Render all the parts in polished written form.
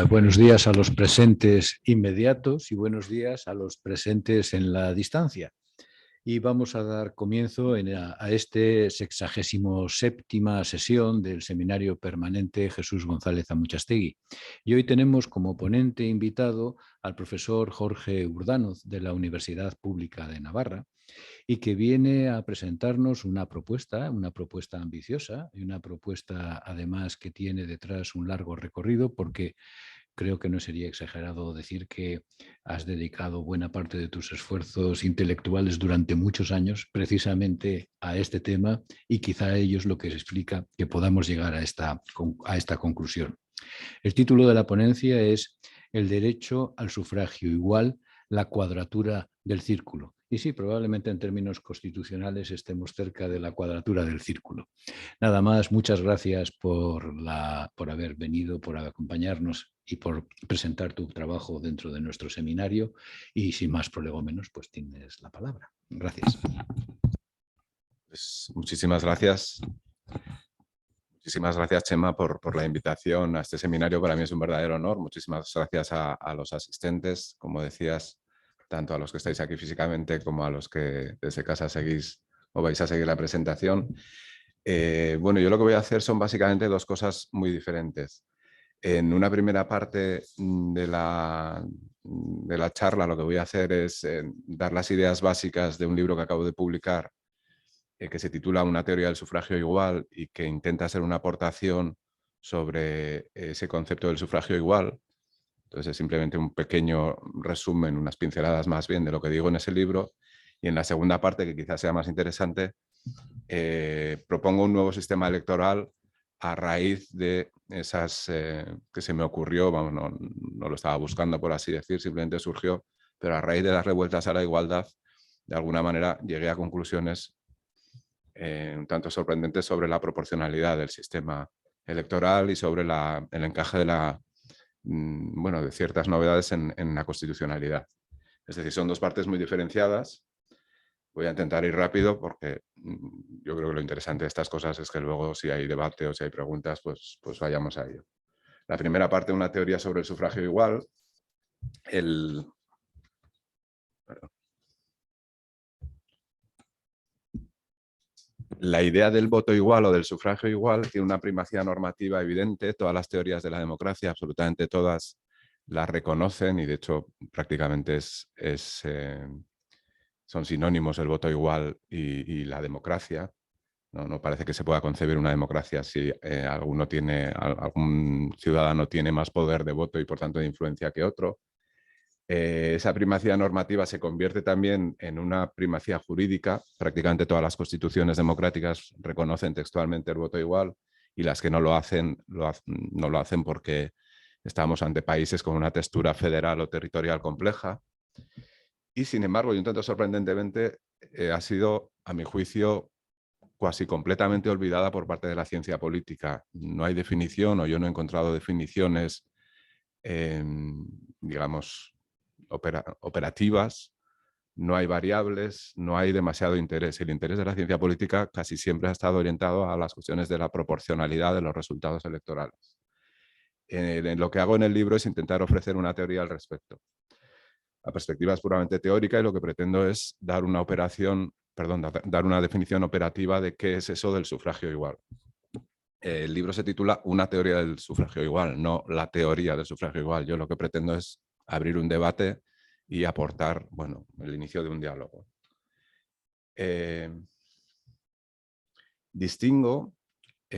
Buenos días a los presentes inmediatos y buenos días a los presentes en la distancia. Y vamos a dar comienzo a este 67ª sesión del Seminario Permanente Jesús González Amuchastegui. Y hoy tenemos como ponente invitado al profesor Jorge Urdanoz de la Universidad Pública de Navarra, y que viene a presentarnos una propuesta ambiciosa y una propuesta además que tiene detrás un largo recorrido, porque creo que no sería exagerado decir que has dedicado buena parte de tus esfuerzos intelectuales durante muchos años precisamente a este tema, y quizá ello es lo que explica que podamos llegar a esta conclusión. El título de la ponencia es El derecho al sufragio igual, la cuadratura del círculo. Y sí, probablemente en términos constitucionales estemos cerca de la cuadratura del círculo. Nada más, muchas gracias por haber venido, por acompañarnos y por presentar tu trabajo dentro de nuestro seminario. Y sin más prolegómenos, pues tienes la palabra. Gracias. Pues muchísimas gracias. Muchísimas gracias, Chema, por la invitación a este seminario. Para mí es un verdadero honor. Muchísimas gracias a los asistentes, como decías, tanto a los que estáis aquí físicamente como a los que desde casa seguís o vais a seguir la presentación. Bueno, yo lo que voy a hacer son básicamente dos cosas muy diferentes. En una primera parte de la charla lo que voy a hacer es dar las ideas básicas de un libro que acabo de publicar, que se titula Una teoría del sufragio igual, y que intenta ser una aportación sobre ese concepto del sufragio igual. Entonces es simplemente un pequeño resumen, unas pinceladas más bien de lo que digo en ese libro. Y en la segunda parte, que quizás sea más interesante, propongo un nuevo sistema electoral a raíz de esas que se me ocurrió, vamos, no lo estaba buscando por así decir, simplemente surgió, pero a raíz de las revueltas a la igualdad, de alguna manera llegué a conclusiones un tanto sorprendentes sobre la proporcionalidad del sistema electoral y sobre el encaje de ciertas novedades en la constitucionalidad. Es decir, son dos partes muy diferenciadas. Voy a intentar ir rápido porque yo creo que lo interesante de estas cosas es que luego, si hay debate o si hay preguntas, pues vayamos a ello. La primera parte, una teoría sobre el sufragio igual. La idea del voto igual o del sufragio igual tiene una primacía normativa evidente. Todas las teorías de la democracia, absolutamente todas, las reconocen, y de hecho prácticamente son sinónimos el voto igual y la democracia. No parece que se pueda concebir una democracia si algún ciudadano tiene más poder de voto y por tanto de influencia que otro. Esa primacía normativa se convierte también en una primacía jurídica. Prácticamente todas las constituciones democráticas reconocen textualmente el voto igual, y las que no lo hacen porque estamos ante países con una textura federal o territorial compleja. Y sin embargo, y un tanto sorprendentemente, ha sido, a mi juicio, casi completamente olvidada por parte de la ciencia política. No hay definición, o yo no he encontrado definiciones, digamos, operativas, no hay variables, no hay demasiado interés. El interés de la ciencia política casi siempre ha estado orientado a las cuestiones de la proporcionalidad de los resultados electorales. Lo que hago en el libro es intentar ofrecer una teoría al respecto. La perspectiva es puramente teórica y lo que pretendo es dar una definición operativa de qué es eso del sufragio igual. El libro se titula Una teoría del sufragio igual, no la teoría del sufragio igual. Yo lo que pretendo es abrir un debate y aportar, el inicio de un diálogo. Distingo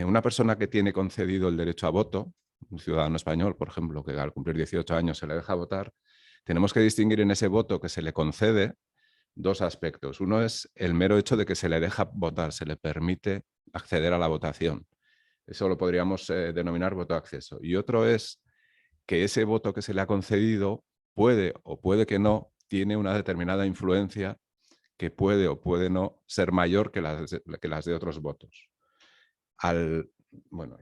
una persona que tiene concedido el derecho a voto, un ciudadano español, por ejemplo, que al cumplir 18 años se le deja votar. Tenemos que distinguir en ese voto que se le concede dos aspectos. Uno es el mero hecho de que se le deja votar, se le permite acceder a la votación. Eso lo podríamos denominar voto de acceso. Y otro es que ese voto que se le ha concedido puede o puede que no, tiene una determinada influencia que puede o puede no ser mayor que las de otros votos. Yo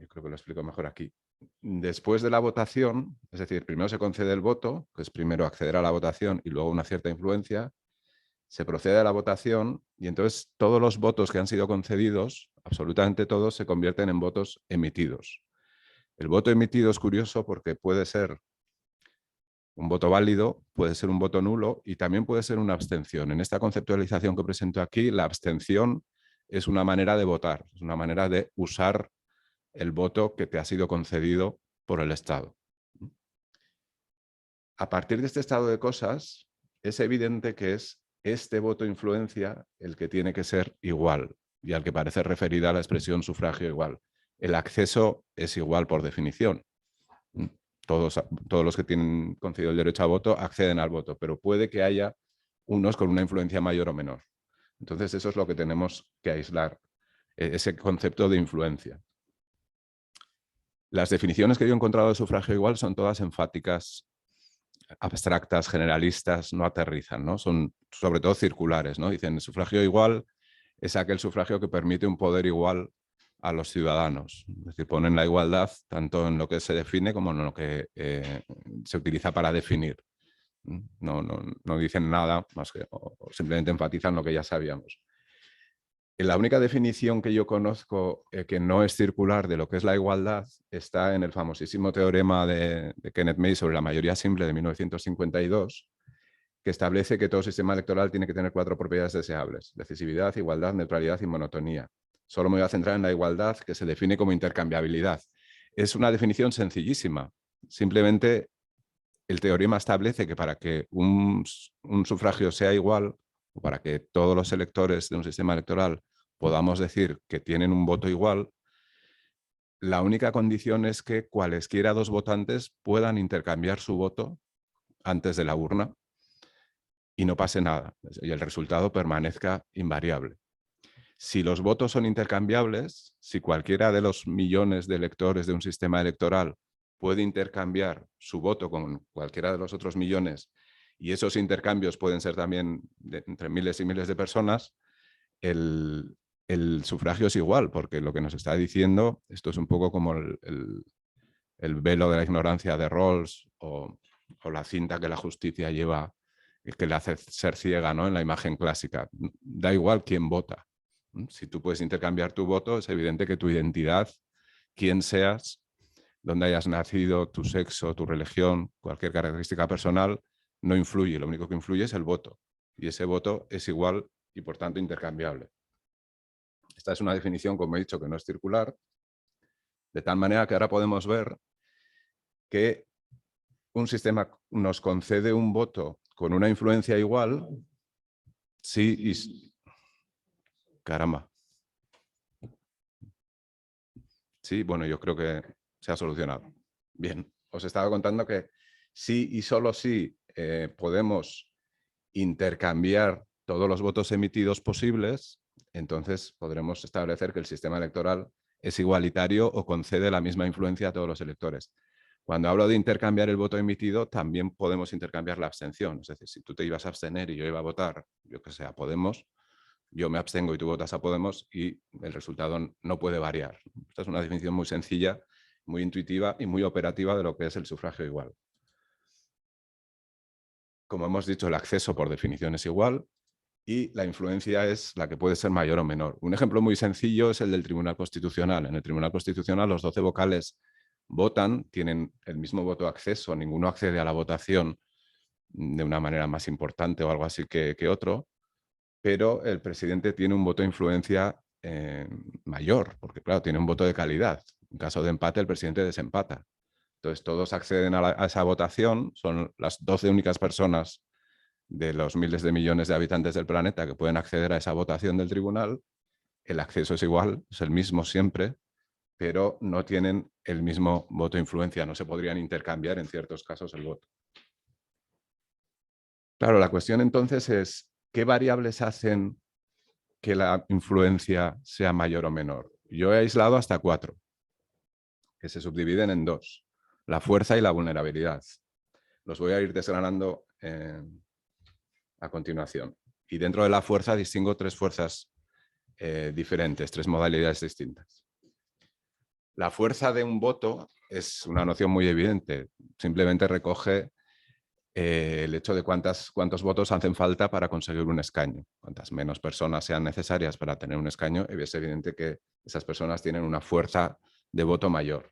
creo que lo explico mejor aquí. Después de la votación, es decir, primero se concede el voto, que es primero acceder a la votación y luego una cierta influencia, se procede a la votación y entonces todos los votos que han sido concedidos, absolutamente todos, se convierten en votos emitidos. El voto emitido es curioso porque puede ser un voto válido, puede ser un voto nulo y también puede ser una abstención. En esta conceptualización que presento aquí, la abstención es una manera de votar, es una manera de usar el voto que te ha sido concedido por el Estado. A partir de este estado de cosas, es evidente que es este voto influencia el que tiene que ser igual y al que parece referida la expresión sufragio igual. El acceso es igual por definición. Todos los que tienen concedido el derecho a voto acceden al voto, pero puede que haya unos con una influencia mayor o menor. Entonces eso es lo que tenemos que aislar, ese concepto de influencia. Las definiciones que yo he encontrado de sufragio igual son todas enfáticas, abstractas, generalistas, no aterrizan, ¿no? Son sobre todo circulares, ¿no? Dicen, el sufragio igual es aquel sufragio que permite un poder igual a los ciudadanos. Es decir, ponen la igualdad tanto en lo que se define como en lo que se utiliza para definir. No dicen nada más que o simplemente enfatizan lo que ya sabíamos. La única definición que yo conozco que no es circular de lo que es la igualdad está en el famosísimo teorema de Kenneth May sobre la mayoría simple de 1952, que establece que todo sistema electoral tiene que tener 4 propiedades deseables: decisividad, igualdad, neutralidad y monotonía. Solo me voy a centrar en la igualdad, que se define como intercambiabilidad. Es una definición sencillísima. Simplemente el teorema establece que para que un sufragio sea igual, o para que todos los electores de un sistema electoral podamos decir que tienen un voto igual, la única condición es que cualesquiera 2 votantes puedan intercambiar su voto antes de la urna y no pase nada, y el resultado permanezca invariable. Si los votos son intercambiables, si cualquiera de los millones de electores de un sistema electoral puede intercambiar su voto con cualquiera de los otros millones, y esos intercambios pueden ser también entre miles y miles de personas, el sufragio es igual, porque lo que nos está diciendo, esto es un poco como el velo de la ignorancia de Rawls o la cinta que la justicia lleva, que le hace ser ciega, ¿no? En la imagen clásica. Da igual quién vota. Si tú puedes intercambiar tu voto, es evidente que tu identidad, quién seas, dónde hayas nacido, tu sexo, tu religión, cualquier característica personal, no influye. Lo único que influye es el voto. Y ese voto es igual y, por tanto, intercambiable. Esta es una definición, como he dicho, que no es circular, de tal manera que ahora podemos ver que un sistema nos concede un voto con una influencia igual, sí y... Caramba. Sí, bueno, yo creo que se ha solucionado. Bien, os estaba contando que sí y solo sí podemos intercambiar todos los votos emitidos posibles, entonces podremos establecer que el sistema electoral es igualitario o concede la misma influencia a todos los electores. Cuando hablo de intercambiar el voto emitido, también podemos intercambiar la abstención. Es decir, si tú te ibas a abstener y yo iba a votar, yo que sé, a Podemos, yo me abstengo y tú votas a Podemos y el resultado no puede variar. Esta es una definición muy sencilla, muy intuitiva y muy operativa de lo que es el sufragio igual. Como hemos dicho, el acceso por definición es igual y la influencia es la que puede ser mayor o menor. Un ejemplo muy sencillo es el del Tribunal Constitucional. En el Tribunal Constitucional los 12 vocales votan, tienen el mismo voto acceso, ninguno accede a la votación de una manera más importante o algo así que otro, pero el presidente tiene un voto de influencia mayor, porque claro, tiene un voto de calidad. En caso de empate, el presidente desempata. Entonces todos acceden a esa votación, son las 12 únicas personas de los miles de millones de habitantes del planeta que pueden acceder a esa votación del tribunal. El acceso es igual, es el mismo siempre, pero no tienen el mismo voto de influencia, no se podrían intercambiar en ciertos casos el voto. Claro, la cuestión entonces es, ¿qué variables hacen que la influencia sea mayor o menor? Yo he aislado hasta 4, que se subdividen en 2, la fuerza y la vulnerabilidad. Los voy a ir desgranando a continuación. Y dentro de la fuerza distingo 3 fuerzas diferentes, 3 modalidades distintas. La fuerza de un voto es una noción muy evidente, simplemente recoge el hecho de cuántos votos hacen falta para conseguir un escaño. Cuantas menos personas sean necesarias para tener un escaño, es evidente que esas personas tienen una fuerza de voto mayor.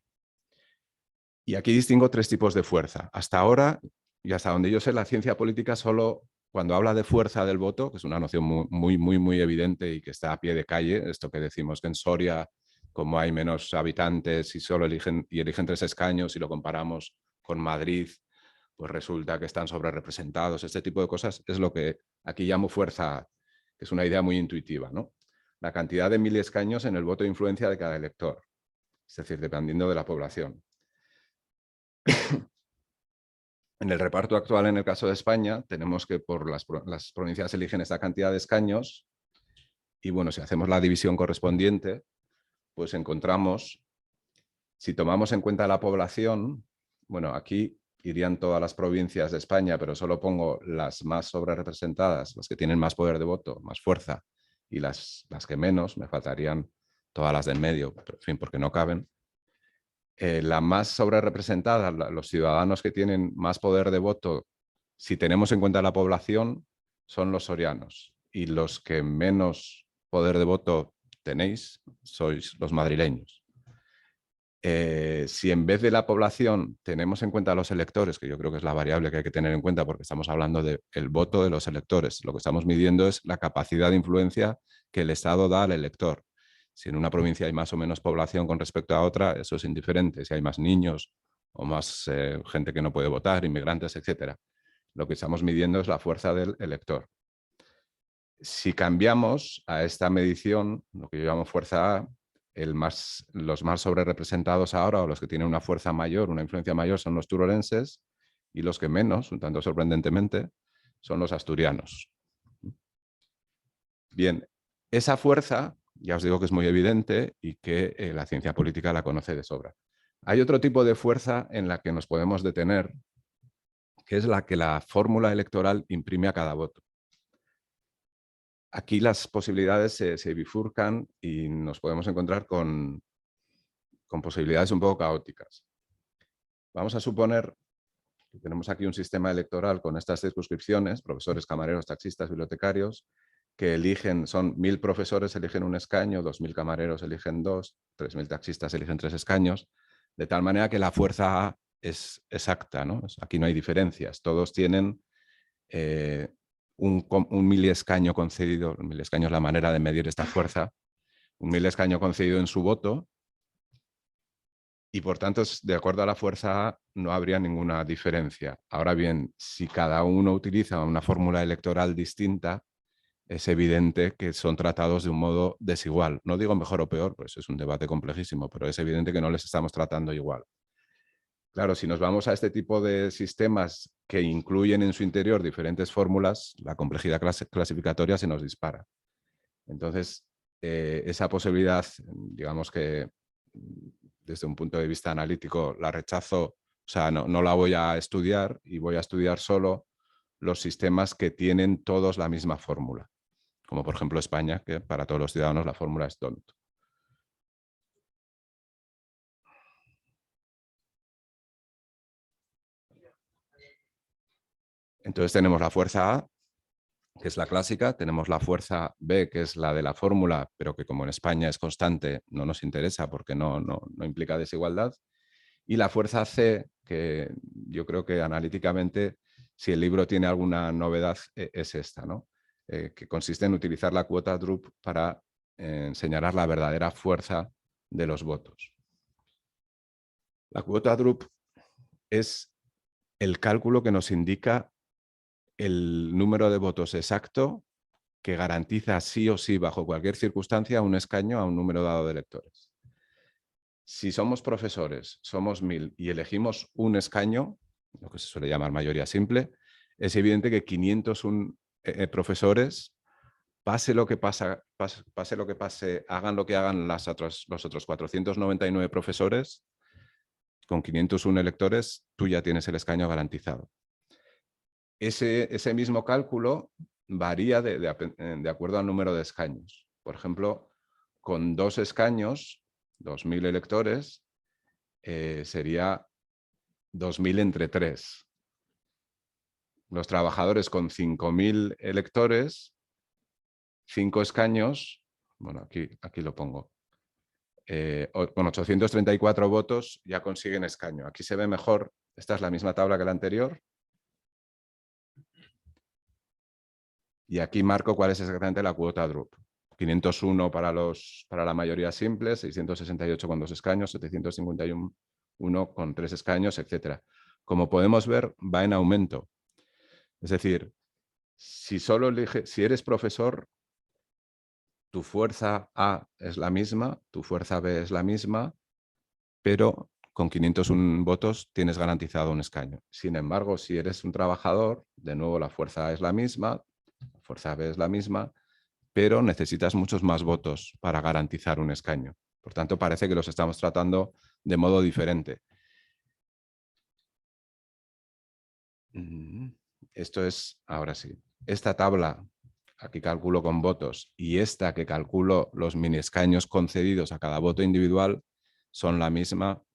Y aquí distingo tres tipos de fuerza. Hasta ahora, y hasta donde yo sé, la ciencia política solo cuando habla de fuerza del voto, que es una noción muy evidente y que está a pie de calle, esto que decimos que en Soria, como hay menos habitantes y solo eligen 3 escaños y lo comparamos con Madrid, pues resulta que están sobrerepresentados. Este tipo de cosas es lo que aquí llamo fuerza, que es una idea muy intuitiva, ¿no? La cantidad de 1000 escaños en el voto de influencia de cada elector, es decir, dependiendo de la población. En el reparto actual, en el caso de España, tenemos que por las provincias eligen esta cantidad de escaños y bueno, si hacemos la división correspondiente, pues encontramos, si tomamos en cuenta la población, bueno, aquí irían todas las provincias de España, pero solo pongo las más sobrerepresentadas, las que tienen más poder de voto, más fuerza, y las que menos, me faltarían todas las del medio, en fin, porque no caben. La más sobrerepresentada, los ciudadanos que tienen más poder de voto, si tenemos en cuenta la población, son los sorianos. Y los que menos poder de voto tenéis, sois los madrileños. Si en vez de la población tenemos en cuenta a los electores, que yo creo que es la variable que hay que tener en cuenta porque estamos hablando del voto de los electores, lo que estamos midiendo es la capacidad de influencia que el Estado da al elector. Si en una provincia hay más o menos población con respecto a otra, eso es indiferente. Si hay más niños o más gente que no puede votar, inmigrantes, etc. Lo que estamos midiendo es la fuerza del elector. Si cambiamos a esta medición, lo que yo llamo fuerza A, los más sobrerepresentados ahora o los que tienen una fuerza mayor, una influencia mayor son los turolenses y los que menos, un tanto sorprendentemente, son los asturianos. Bien, esa fuerza, ya os digo que es muy evidente y que la ciencia política la conoce de sobra. Hay otro tipo de fuerza en la que nos podemos detener, que es la que la fórmula electoral imprime a cada voto. Aquí las posibilidades se bifurcan y nos podemos encontrar con posibilidades un poco caóticas. Vamos a suponer que tenemos aquí un sistema electoral con estas circunscripciones, profesores, camareros, taxistas, bibliotecarios, que eligen, son 1000 profesores, eligen un escaño, 2000 camareros eligen 2, 3000 taxistas eligen 3 escaños, de tal manera que la fuerza A es exacta, ¿no? Aquí no hay diferencias, todos tienen un miliescaño concedido, un miliescaño es la manera de medir esta fuerza, un miliescaño concedido en su voto, y por tanto, de acuerdo a la fuerza A, no habría ninguna diferencia. Ahora bien, si cada uno utiliza una fórmula electoral distinta, es evidente que son tratados de un modo desigual. No digo mejor o peor, pues es un debate complejísimo, pero es evidente que no les estamos tratando igual. Claro, si nos vamos a este tipo de sistemas que incluyen en su interior diferentes fórmulas, la complejidad clasificatoria se nos dispara. Entonces, esa posibilidad, digamos que desde un punto de vista analítico la rechazo, o sea, no la voy a estudiar y voy a estudiar solo los sistemas que tienen todos la misma fórmula, como por ejemplo España, que para todos los ciudadanos la fórmula es DONT. Entonces tenemos la fuerza A, que es la clásica, tenemos la fuerza B, que es la de la fórmula, pero que como en España es constante, no nos interesa porque no implica desigualdad, y la fuerza C, que yo creo que analíticamente, si el libro tiene alguna novedad, es esta, ¿no? Que consiste en utilizar la cuota Drup para señalar la verdadera fuerza de los votos. La cuota Drup es el cálculo que nos indica el número de votos exacto que garantiza sí o sí, bajo cualquier circunstancia, un escaño a un número dado de electores. Si somos profesores, somos 1000 y elegimos un escaño, lo que se suele llamar mayoría simple, es evidente que 501 profesores, pase lo que pase, hagan lo que hagan los otros 499 profesores, con 501 electores, tú ya tienes el escaño garantizado. Ese mismo cálculo varía de acuerdo al número de escaños. Por ejemplo, con 2 escaños, 2000 electores, sería 2000 entre 3. Los trabajadores con 5000 electores, 5 escaños, bueno, aquí lo pongo, con 834 votos ya consiguen escaño. Aquí se ve mejor, esta es la misma tabla que la anterior. Y aquí marco cuál es exactamente la cuota Drup. 501 para la mayoría simple, 668 con 2 escaños, 751 con 3 escaños, etc. Como podemos ver, va en aumento. Es decir, si eres profesor, tu fuerza A es la misma, tu fuerza B es la misma, pero con 501 votos tienes garantizado un escaño. Sin embargo, si eres un trabajador, de nuevo la fuerza A es la misma, la fuerza B es la misma, pero necesitas muchos más votos para garantizar un escaño. Por tanto, parece que los estamos tratando de modo diferente. Esto es, ahora sí, esta tabla, aquí calculo con votos, y esta que calculo los mini escaños concedidos a cada voto individual, son la misma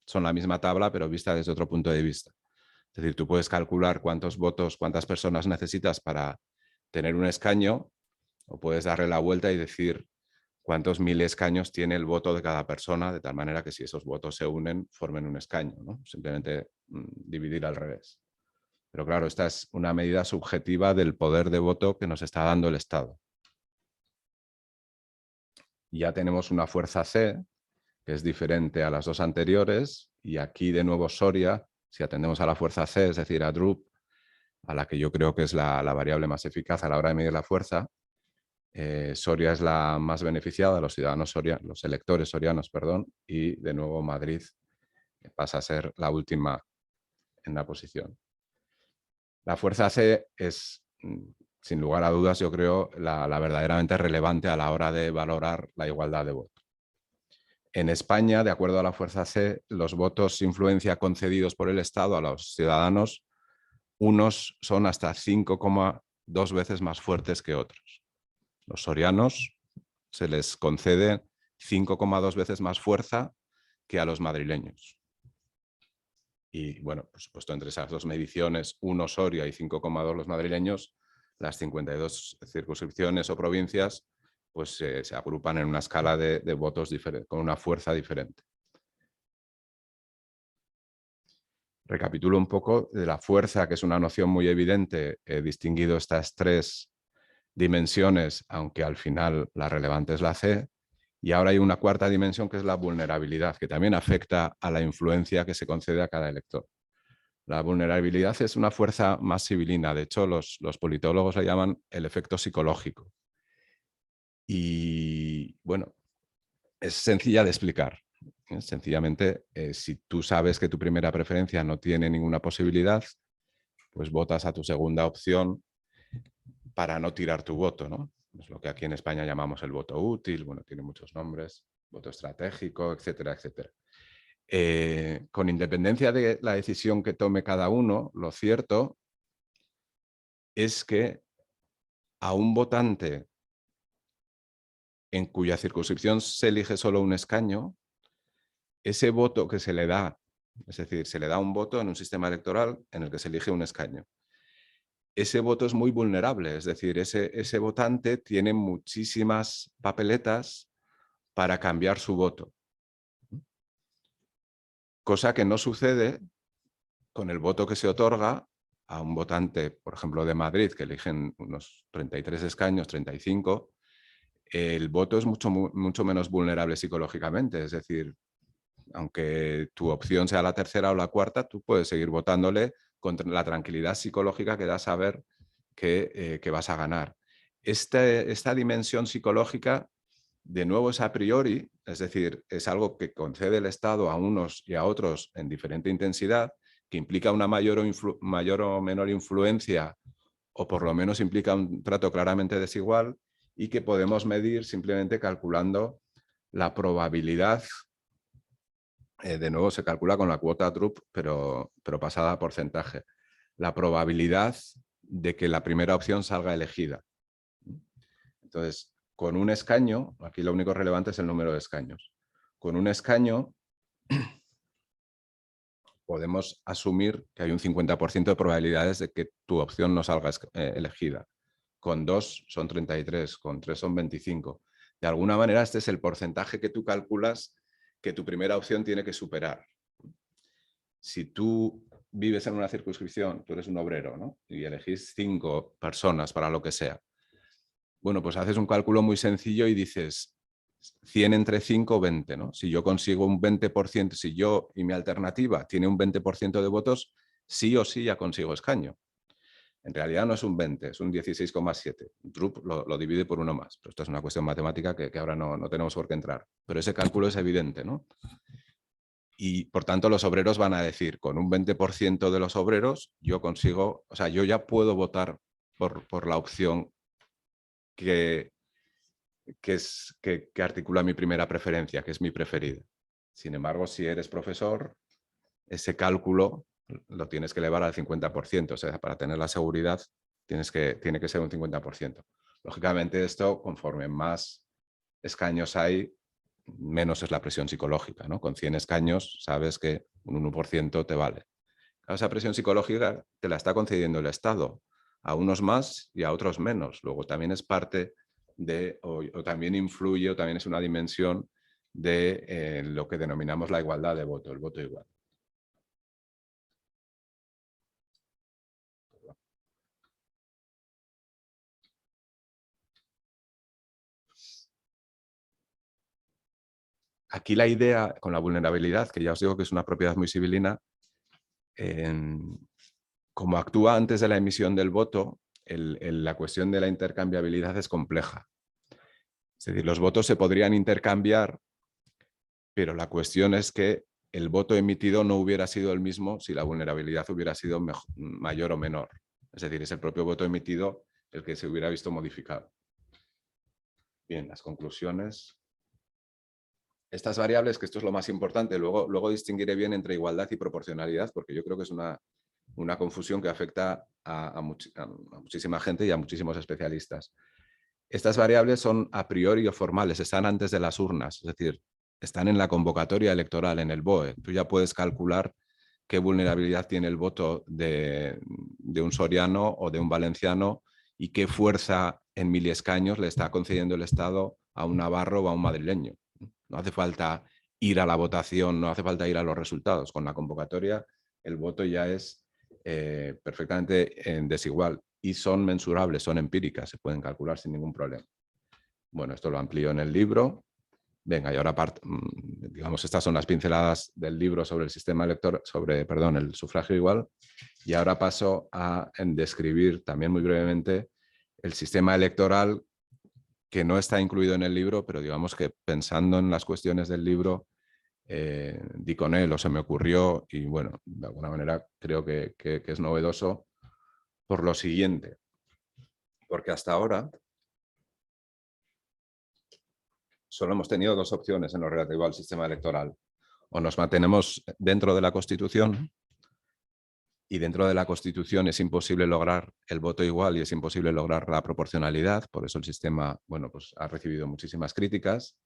tabla, pero vista desde otro punto de vista. Es decir, tú puedes calcular cuántos votos, cuántas personas necesitas para tener un escaño, o puedes darle la vuelta y decir cuántos mil escaños tiene el voto de cada persona, de tal manera que si esos votos se unen, formen un escaño, ¿no? Simplemente dividir al revés. Pero claro, esta es una medida subjetiva del poder de voto que nos está dando el Estado. Ya tenemos una fuerza C, que es diferente a las dos anteriores, y aquí de nuevo Soria, si atendemos a la fuerza C, es decir, a Drup, a la que yo creo que es la variable más eficaz a la hora de medir la fuerza, Soria es la más beneficiada, los electores sorianos, perdón, y de nuevo Madrid pasa a ser la última en la posición. La fuerza C es, sin lugar a dudas, yo creo, la verdaderamente relevante a la hora de valorar la igualdad de voto. En España, de acuerdo a la fuerza C, los votos influencia concedidos por el Estado a los ciudadanos, unos son hasta 5,2 veces más fuertes que otros. Los sorianos se les concede 5,2 veces más fuerza que a los madrileños. Y bueno, por supuesto, entre esas dos mediciones, 1 Soria y 5,2 los madrileños, las 52 circunscripciones o provincias pues se agrupan en una escala de votos diferente, con una fuerza diferente. Recapitulo un poco de la fuerza, que es una noción muy evidente. He distinguido estas tres dimensiones, aunque al final la relevante es la C. Y ahora hay una cuarta dimensión, que es la vulnerabilidad, que también afecta a la influencia que se concede a cada elector. La vulnerabilidad es una fuerza más civilina. De hecho, los politólogos la llaman el efecto psicológico. Y bueno, es sencilla de explicar. Sencillamente, si tú sabes que tu primera preferencia no tiene ninguna posibilidad, pues votas a tu segunda opción para no tirar tu voto, ¿no? Es lo que aquí en España llamamos el voto útil, bueno, tiene muchos nombres, voto estratégico, etcétera, etcétera. Con independencia de la decisión que tome cada uno, lo cierto es que a un votante en cuya circunscripción se elige solo un escaño, ese voto que se le da, es decir, se le da un voto en un sistema electoral en el que se elige un escaño. Ese voto es muy vulnerable, es decir, ese votante tiene muchísimas papeletas para cambiar su voto. Cosa que no sucede con el voto que se otorga a un votante, por ejemplo, de Madrid, que eligen unos 33 escaños, 35, el voto es mucho menos vulnerable psicológicamente. Es decir, aunque tu opción sea la tercera o la cuarta, tú puedes seguir votándole con la tranquilidad psicológica que da saber que vas a ganar. Esta dimensión psicológica, de nuevo, es a priori, es decir, es algo que concede el Estado a unos y a otros en diferente intensidad, que implica una mayor o menor influencia, o por lo menos implica un trato claramente desigual, y que podemos medir simplemente calculando la probabilidad. De nuevo se calcula con la cuota Drup, pero pasada a porcentaje. La probabilidad de que la primera opción salga elegida. Entonces, con un escaño, aquí lo único relevante es el número de escaños. Con un escaño podemos asumir que hay un 50% de probabilidades de que tu opción no salga elegida. Con 2 son 33, con 3 son 25. De alguna manera este es el porcentaje que tú calculas que tu primera opción tiene que superar. Si tú vives en una circunscripción, tú eres un obrero, ¿no? Y elegís 5 personas para lo que sea. Bueno, pues haces un cálculo muy sencillo y dices 100 entre 5, 20, ¿no? Si yo consigo un 20%, si yo y mi alternativa tiene un 20% de votos, sí o sí ya consigo escaño. En realidad no es un 20, es un 16,7. Drup lo divide por uno más. Pero esto es una cuestión matemática que ahora no tenemos por qué entrar. Pero ese cálculo es evidente, ¿no? Y por tanto los obreros van a decir, con un 20% de los obreros, yo consigo, o sea, yo ya puedo votar por la opción que articula mi primera preferencia, que es mi preferida. Sin embargo, si eres profesor, ese cálculo lo tienes que elevar al 50%, o sea, para tener la seguridad tiene que ser un 50%. Lógicamente esto, conforme más escaños hay, menos es la presión psicológica, ¿no? Con 100 escaños sabes que un 1% te vale. Esa presión psicológica te la está concediendo el Estado, a unos más y a otros menos. Luego también es parte de, o también influye, o también es una dimensión de lo que denominamos la igualdad de voto, el voto igual. Aquí la idea con la vulnerabilidad, que ya os digo que es una propiedad muy civilina, como actúa antes de la emisión del voto, la cuestión de la intercambiabilidad es compleja. Es decir, los votos se podrían intercambiar, pero la cuestión es que el voto emitido no hubiera sido el mismo si la vulnerabilidad hubiera sido mayor o menor. Es decir, es el propio voto emitido el que se hubiera visto modificado. Bien, las conclusiones. Estas variables, que esto es lo más importante, luego distinguiré bien entre igualdad y proporcionalidad, porque yo creo que es una confusión que afecta a muchísima gente y a muchísimos especialistas. Estas variables son a priori o formales, están antes de las urnas, es decir, están en la convocatoria electoral, en el BOE. Tú ya puedes calcular qué vulnerabilidad tiene el voto de un soriano o de un valenciano y qué fuerza en miliescaños le está concediendo el Estado a un navarro o a un madrileño. No hace falta ir a la votación, no hace falta ir a los resultados. Con la convocatoria el voto ya es perfectamente desigual y son mensurables, son empíricas, se pueden calcular sin ningún problema. Bueno, esto lo amplío en el libro. Venga, y ahora digamos, estas son las pinceladas del libro sobre el sistema electoral, el sufragio igual. Y ahora paso a describir también muy brevemente el sistema electoral que no está incluido en el libro, pero digamos que pensando en las cuestiones del libro, di con él o se me ocurrió y bueno, de alguna manera creo que es novedoso por lo siguiente. Porque hasta ahora solo hemos tenido 2 opciones en lo relativo al sistema electoral. O nos mantenemos dentro de la Constitución y dentro de la Constitución es imposible lograr el voto igual y es imposible lograr la proporcionalidad, por eso el sistema, bueno, pues ha recibido muchísimas críticas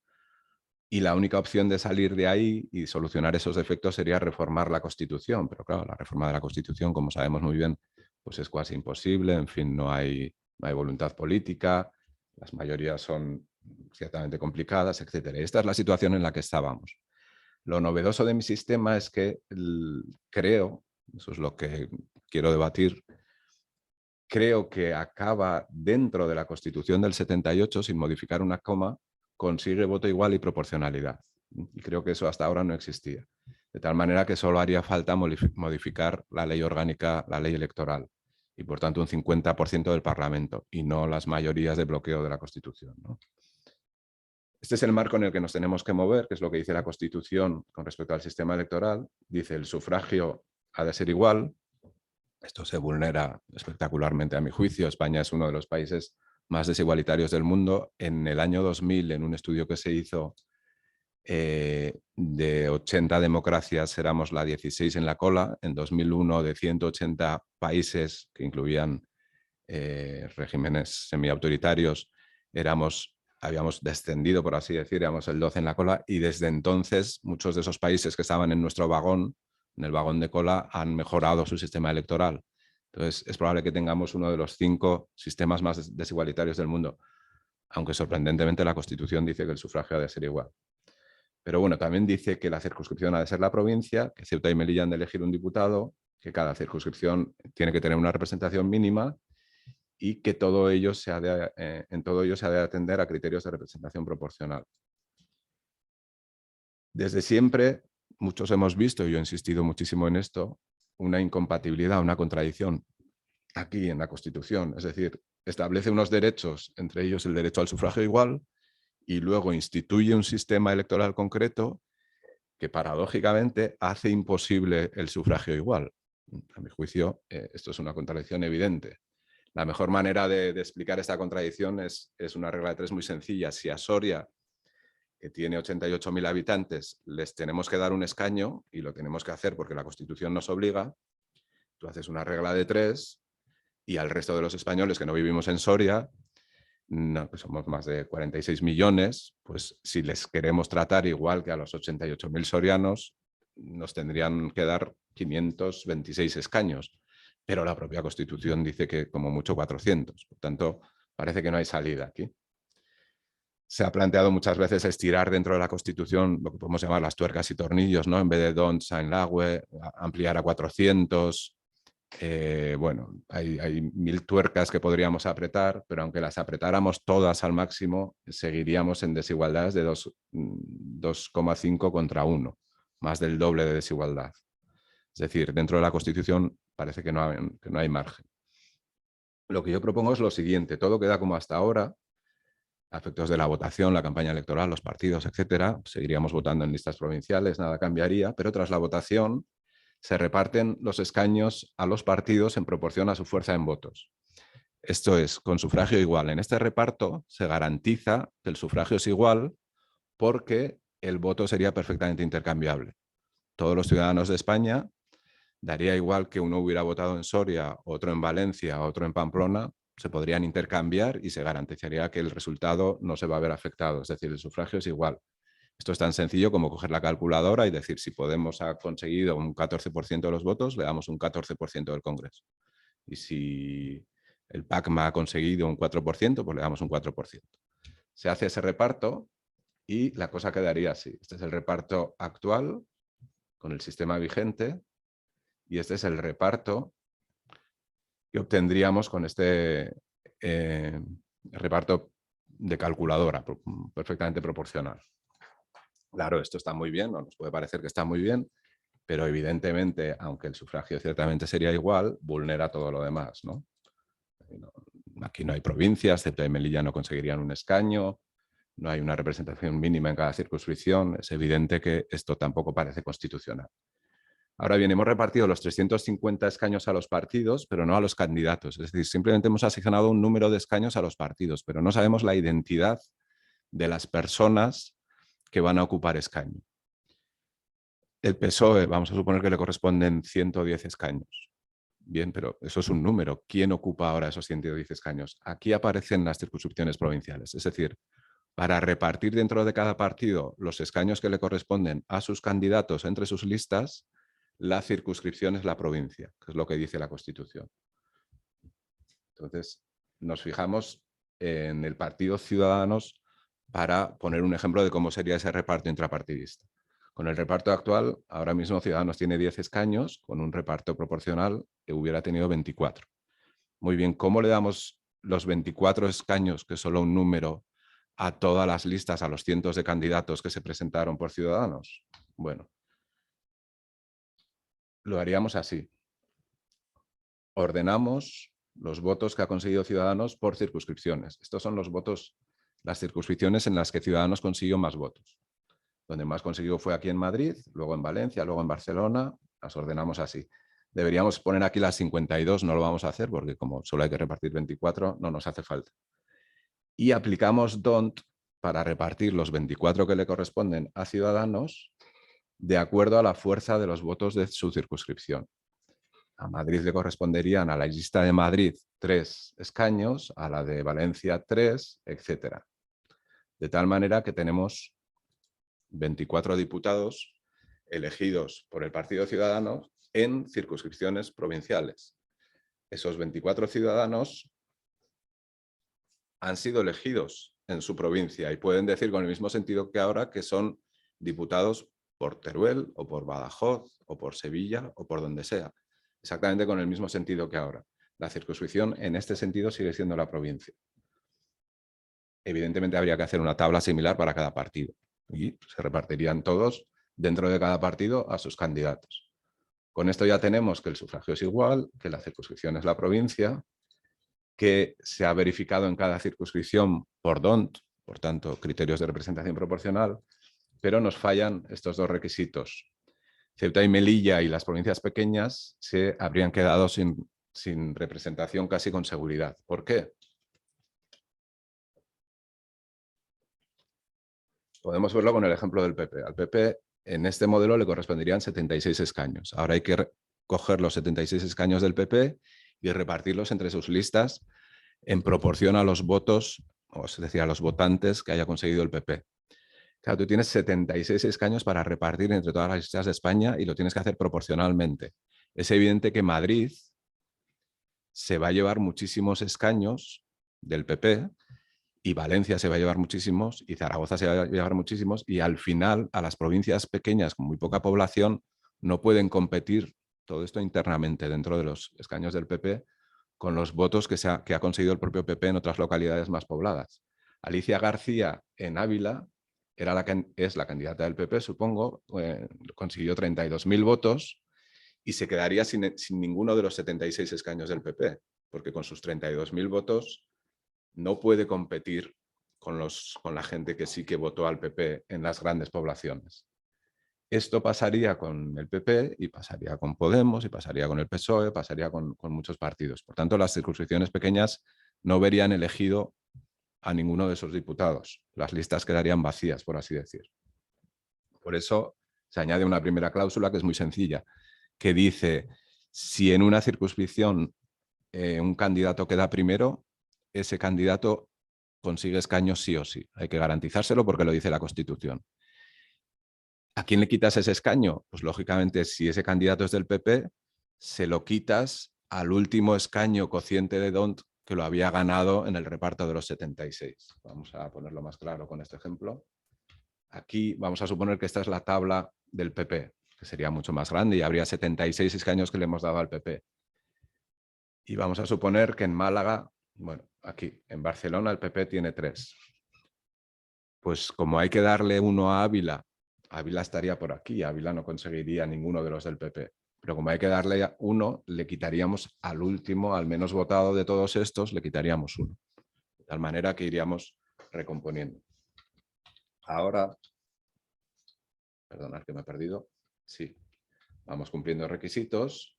y la única opción de salir de ahí y solucionar esos defectos sería reformar la Constitución, pero claro, la reforma de la Constitución, como sabemos muy bien, pues es casi imposible, en fin, no hay voluntad política, las mayorías son ciertamente complicadas, etc. Esta es la situación en la que estábamos. Lo novedoso de mi sistema es que creo, eso es lo que quiero debatir, creo que acaba dentro de la Constitución del 78, sin modificar una coma, consigue voto igual y proporcionalidad. Y creo que eso hasta ahora no existía. De tal manera que solo haría falta modificar la ley orgánica, la ley electoral, y por tanto un 50% del Parlamento, y no las mayorías de bloqueo de la Constitución, ¿no? Este es el marco en el que nos tenemos que mover, que es lo que dice la Constitución con respecto al sistema electoral. Dice el sufragio ha de ser igual. Esto se vulnera espectacularmente a mi juicio. España es uno de los países más desigualitarios del mundo. En el año 2000, en un estudio que se hizo de 80 democracias, éramos la 16 en la cola. En 2001, de 180 países que incluían regímenes semiautoritarios, habíamos descendido, por así decir, éramos el 12 en la cola y desde entonces muchos de esos países que estaban en nuestro vagón, en el vagón de cola, han mejorado su sistema electoral. Entonces es probable que tengamos uno de los 5 sistemas más desigualitarios del mundo, aunque sorprendentemente la Constitución dice que el sufragio ha de ser igual. Pero bueno, también dice que la circunscripción ha de ser la provincia, que Ceuta y Melilla han de elegir un diputado, que cada circunscripción tiene que tener una representación mínima y que en todo ello se ha de atender a criterios de representación proporcional. Desde siempre, muchos hemos visto, y yo he insistido muchísimo en esto, una incompatibilidad, una contradicción aquí en la Constitución. Es decir, establece unos derechos, entre ellos el derecho al sufragio igual, y luego instituye un sistema electoral concreto que paradójicamente hace imposible el sufragio igual. A mi juicio, esto es una contradicción evidente. La mejor manera de explicar esta contradicción es una regla de 3 muy sencilla. Si a Soria, que tiene 88.000 habitantes, les tenemos que dar un escaño, y lo tenemos que hacer porque la Constitución nos obliga, tú haces una regla de 3 y al resto de los españoles que no vivimos en Soria, no, que somos más de 46 millones, pues si les queremos tratar igual que a los 88.000 sorianos, nos tendrían que dar 526 escaños. Pero la propia Constitución dice que como mucho 400. Por tanto, parece que no hay salida aquí. Se ha planteado muchas veces estirar dentro de la Constitución lo que podemos llamar las tuercas y tornillos, ¿no? En vez de Don Saint-Lague, ampliar a 400. Bueno, hay 1000 tuercas que podríamos apretar, pero aunque las apretáramos todas al máximo, seguiríamos en desigualdades de 2,5 contra 1, más del doble de desigualdad. Es decir, dentro de la Constitución parece que no hay margen. Lo que yo propongo es lo siguiente: todo queda como hasta ahora, a efectos de la votación, la campaña electoral, los partidos, etcétera. Seguiríamos votando en listas provinciales, nada cambiaría, pero tras la votación se reparten los escaños a los partidos en proporción a su fuerza en votos. Esto es, con sufragio igual. En este reparto se garantiza que el sufragio es igual porque el voto sería perfectamente intercambiable. Todos los ciudadanos de España, daría igual que uno hubiera votado en Soria, otro en Valencia, otro en Pamplona, se podrían intercambiar y se garantizaría que el resultado no se va a ver afectado. Es decir, el sufragio es igual. Esto es tan sencillo como coger la calculadora y decir, si Podemos ha conseguido un 14% de los votos, le damos un 14% del Congreso. Y si el PACMA ha conseguido un 4%, pues le damos un 4%. Se hace ese reparto y la cosa quedaría así. Este es el reparto actual con el sistema vigente y este es el reparto que obtendríamos con este reparto de calculadora, perfectamente proporcional. Claro, esto está muy bien, o nos puede parecer que está muy bien, pero evidentemente, aunque el sufragio ciertamente sería igual, vulnera todo lo demás, ¿no? Aquí no hay provincias, Ceuta y Melilla no conseguirían un escaño, no hay una representación mínima en cada circunscripción, es evidente que esto tampoco parece constitucional. Ahora bien, hemos repartido los 350 escaños a los partidos, pero no a los candidatos. Es decir, simplemente hemos asignado un número de escaños a los partidos, pero no sabemos la identidad de las personas que van a ocupar escaño. El PSOE, vamos a suponer que le corresponden 110 escaños. Bien, pero eso es un número. ¿Quién ocupa ahora esos 110 escaños? Aquí aparecen las circunscripciones provinciales. Es decir, para repartir dentro de cada partido los escaños que le corresponden a sus candidatos entre sus listas, la circunscripción es la provincia, que es lo que dice la Constitución. Entonces, nos fijamos en el Partido Ciudadanos para poner un ejemplo de cómo sería ese reparto intrapartidista. Con el reparto actual, ahora mismo Ciudadanos tiene 10 escaños, con un reparto proporcional que hubiera tenido 24. Muy bien, ¿cómo le damos los 24 escaños, que es solo un número, a todas las listas, a los cientos de candidatos que se presentaron por Ciudadanos? Bueno, lo haríamos así. Ordenamos los votos que ha conseguido Ciudadanos por circunscripciones. Estos son los votos, las circunscripciones en las que Ciudadanos consiguió más votos. Donde más consiguió fue aquí en Madrid, luego en Valencia, luego en Barcelona. Las ordenamos así. Deberíamos poner aquí las 52, no lo vamos a hacer porque como solo hay que repartir 24, no nos hace falta. Y aplicamos DONT para repartir los 24 que le corresponden a Ciudadanos de acuerdo a la fuerza de los votos de su circunscripción. A Madrid le corresponderían, a la lista de Madrid, 3 escaños, a la de Valencia 3, etc. De tal manera que tenemos 24 diputados elegidos por el Partido Ciudadano en circunscripciones provinciales. Esos 24 ciudadanos han sido elegidos en su provincia y pueden decir con el mismo sentido que ahora que son diputados por Teruel o por Badajoz o por Sevilla o por donde sea. Exactamente con el mismo sentido que ahora. La circunscripción en este sentido sigue siendo la provincia. Evidentemente habría que hacer una tabla similar para cada partido y se repartirían todos dentro de cada partido a sus candidatos. Con esto ya tenemos que el sufragio es igual, que la circunscripción es la provincia, que se ha verificado en cada circunscripción por DONT, por tanto, criterios de representación proporcional, pero nos fallan estos dos requisitos. Ceuta y Melilla y las provincias pequeñas se habrían quedado sin representación casi con seguridad. ¿Por qué? Podemos verlo con el ejemplo del PP. Al PP en este modelo le corresponderían 76 escaños. Ahora hay que coger los 76 escaños del PP y repartirlos entre sus listas en proporción a los votos, o es decir, a los votantes que haya conseguido el PP. Claro, tú tienes 76 escaños para repartir entre todas las listas de España y lo tienes que hacer proporcionalmente. Es evidente que Madrid se va a llevar muchísimos escaños del PP y Valencia se va a llevar muchísimos y Zaragoza se va a llevar muchísimos y al final a las provincias pequeñas con muy poca población no pueden competir todo esto internamente dentro de los escaños del PP con los votos que ha conseguido el propio PP en otras localidades más pobladas. Alicia García en Ávila es la candidata del PP, supongo, consiguió 32.000 votos y se quedaría sin ninguno de los 76 escaños del PP, porque con sus 32.000 votos no puede competir con la gente que sí que votó al PP en las grandes poblaciones. Esto pasaría con el PP y pasaría con Podemos y pasaría con el PSOE, pasaría con muchos partidos. Por tanto, las circunscripciones pequeñas no verían elegido a ninguno de esos diputados. Las listas quedarían vacías, por así decir. Por eso se añade una primera cláusula que es muy sencilla, que dice, si en una circunscripción un candidato queda primero, ese candidato consigue escaños sí o sí. Hay que garantizárselo porque lo dice la Constitución. ¿A quién le quitas ese escaño? Pues lógicamente, si ese candidato es del PP, se lo quitas al último escaño cociente de DONT que lo había ganado en el reparto de los 76. Vamos a ponerlo más claro con este ejemplo. Aquí vamos a suponer que esta es la tabla del PP, que sería mucho más grande y habría 76 escaños que le hemos dado al PP. Y vamos a suponer que en Málaga, bueno, aquí en Barcelona el PP tiene 3. Pues como hay que darle uno a Ávila, Ávila estaría por aquí, Ávila no conseguiría ninguno de los del PP. Pero como hay que darle uno, le quitaríamos al último, al menos votado de todos estos, le quitaríamos uno. De tal manera que iríamos recomponiendo. Ahora, perdonad que me he perdido. Sí, vamos cumpliendo requisitos.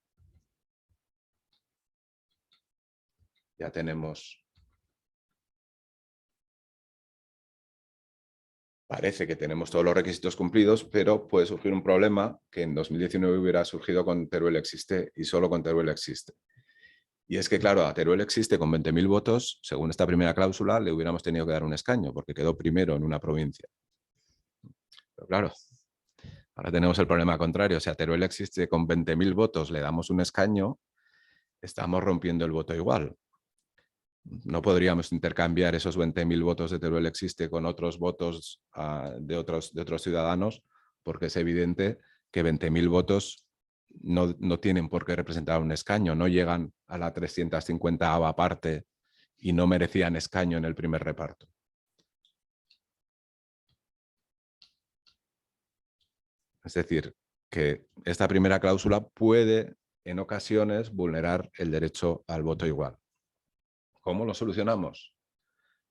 Ya tenemos... Parece que tenemos todos los requisitos cumplidos, pero puede surgir un problema que en 2019 hubiera surgido con Teruel Existe y solo con Teruel Existe. Y es que, claro, a Teruel Existe con 20.000 votos, según esta primera cláusula, le hubiéramos tenido que dar un escaño, porque quedó primero en una provincia. Pero claro, ahora tenemos el problema contrario. Si a Teruel Existe con 20.000 votos le damos un escaño, estamos rompiendo el voto igual. No podríamos intercambiar esos 20.000 votos de Teruel Existe con otros votos de otros ciudadanos, porque es evidente que 20.000 votos no tienen por qué representar un escaño, no llegan a la 350ª parte y no merecían escaño en el primer reparto. Es decir, que esta primera cláusula puede en ocasiones vulnerar el derecho al voto igual. ¿Cómo lo solucionamos?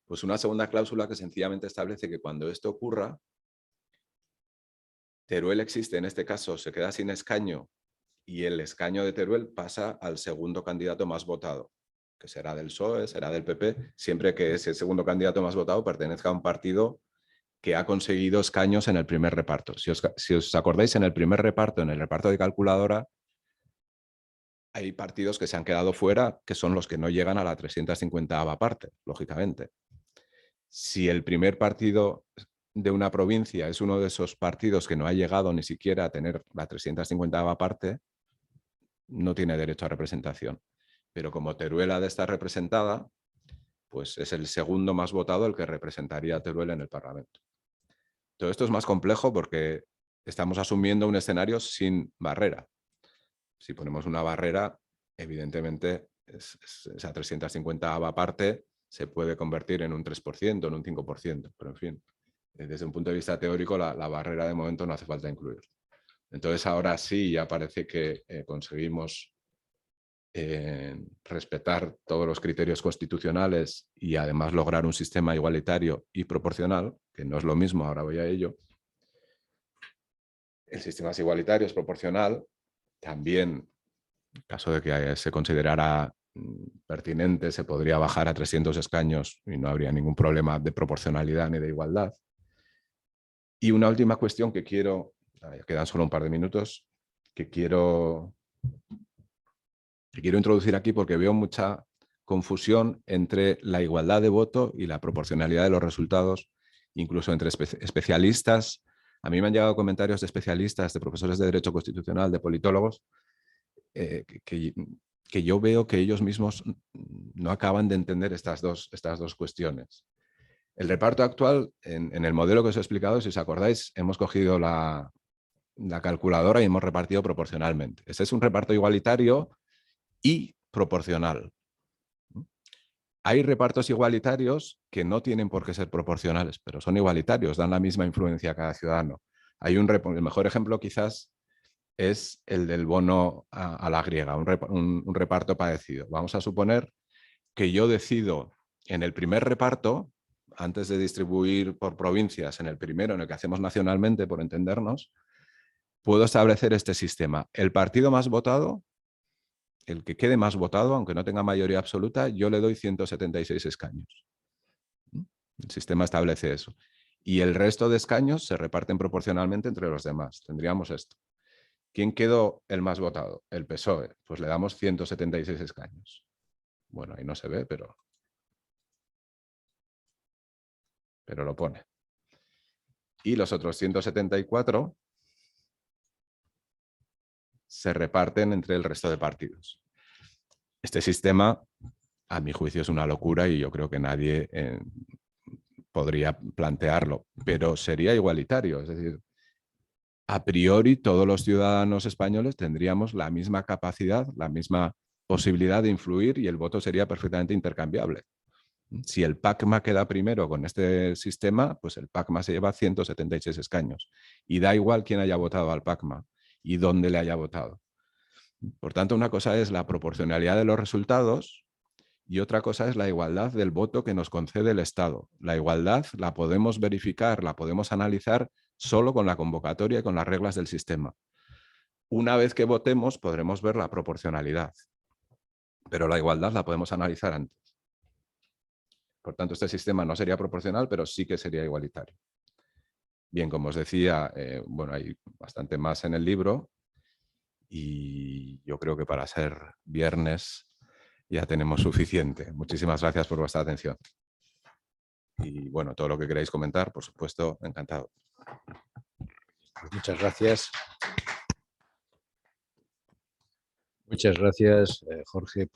Pues una segunda cláusula que sencillamente establece que cuando esto ocurra, Teruel Existe, en este caso, se queda sin escaño y el escaño de Teruel pasa al segundo candidato más votado, que será del PSOE, será del PP, siempre que ese segundo candidato más votado pertenezca a un partido que ha conseguido escaños en el primer reparto. Si os acordáis, en el primer reparto, en el reparto de calculadora, hay partidos que se han quedado fuera, que son los que no llegan a la 350ª parte, lógicamente. Si el primer partido de una provincia es uno de esos partidos que no ha llegado ni siquiera a tener la 350ª parte, no tiene derecho a representación. Pero como Teruel ha de estar representada, pues es el segundo más votado el que representaría a Teruel en el Parlamento. Todo esto es más complejo porque estamos asumiendo un escenario sin barrera. Si ponemos una barrera, evidentemente esa 350ª parte se puede convertir en un 3%, en un 5%, pero en fin, desde un punto de vista teórico la barrera de momento no hace falta incluir. Entonces ahora sí ya parece que conseguimos respetar todos los criterios constitucionales y además lograr un sistema igualitario y proporcional, que no es lo mismo, ahora voy a ello. El sistema es igualitario, es proporcional, también en caso de que se considerara pertinente, se podría bajar a 300 escaños y no habría ningún problema de proporcionalidad ni de igualdad. Y una última cuestión que quiero, ya quedan solo un par de minutos, que quiero introducir aquí porque veo mucha confusión entre la igualdad de voto y la proporcionalidad de los resultados, incluso entre especialistas. A mí me han llegado comentarios de especialistas, de profesores de Derecho Constitucional, de politólogos, que yo veo que ellos mismos no acaban de entender estas dos cuestiones. El reparto actual, en el modelo que os he explicado, si os acordáis, hemos cogido la calculadora y hemos repartido proporcionalmente. Ese es un reparto igualitario y proporcional. Hay repartos igualitarios que no tienen por qué ser proporcionales, pero son igualitarios, dan la misma influencia a cada ciudadano. El mejor ejemplo quizás es el del bono a la griega, un reparto parecido. Vamos a suponer que yo decido en el primer reparto, antes de distribuir por provincias, en el primero, en el que hacemos nacionalmente, por entendernos, puedo establecer este sistema. El partido más votado, el que quede más votado, aunque no tenga mayoría absoluta, yo le doy 176 escaños. El sistema establece eso. Y el resto de escaños se reparten proporcionalmente entre los demás. Tendríamos esto. ¿Quién quedó el más votado? El PSOE. Pues le damos 176 escaños. Bueno, ahí no se ve, pero lo pone. Y los otros 174 se reparten entre el resto de partidos. Este sistema, a mi juicio, es una locura y yo creo que nadie podría plantearlo, pero sería igualitario. Es decir, a priori todos los ciudadanos españoles tendríamos la misma capacidad, la misma posibilidad de influir y el voto sería perfectamente intercambiable. Si el PACMA queda primero con este sistema, pues el PACMA se lleva 176 escaños. Y da igual quién haya votado al PACMA y dónde le haya votado. Por tanto, una cosa es la proporcionalidad de los resultados y otra cosa es la igualdad del voto que nos concede el Estado. La igualdad la podemos verificar, la podemos analizar solo con la convocatoria y con las reglas del sistema. Una vez que votemos podremos ver la proporcionalidad, pero la igualdad la podemos analizar antes. Por tanto, este sistema no sería proporcional, pero sí que sería igualitario. Bien, como os decía, bueno, hay bastante más en el libro y yo creo que para ser viernes ya tenemos suficiente. Muchísimas gracias por vuestra atención. Y bueno, todo lo que queráis comentar, por supuesto, encantado. Muchas gracias. Muchas gracias, Jorge.